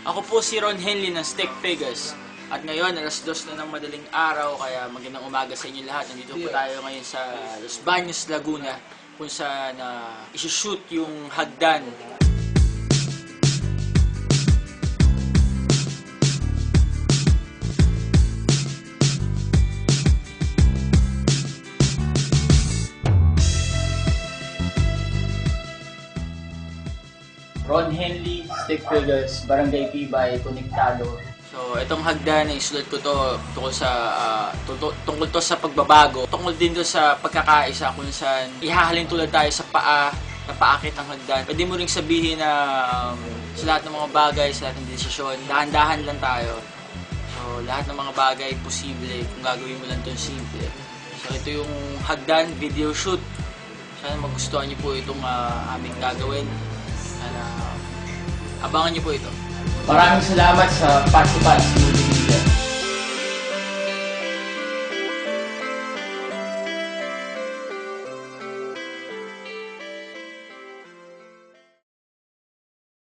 Ako po si Ron Henley ng Steak Vegas. At ngayon, alas 2 na ng madaling araw, kaya magandang umaga sa inyo lahat. Nandito po tayo ngayon sa Los Baños, Laguna, kung saan isushoot yung hagdan. Ron Henley, Steak Vegas, Barangay Tibay, Konektado. So, itong hagdan, isulat ko to tungkol to sa pagbabago. Tungkol din to sa pagkakaisa kung saan ihahalin tulad tayo sa paa, na paakit ng hagdan. Pwede mo ring sabihin na sa lahat ng mga bagay, sa lahat ng desisyon, dahan-dahan lang tayo. So, lahat ng mga bagay posible kung gagawin mo lang itong simple. So, ito yung hagdan video shoot. Sana magustuhan niyo po itong aming gagawin. Abangan niyo po ito. Maraming salamat sa Patsy Patsy.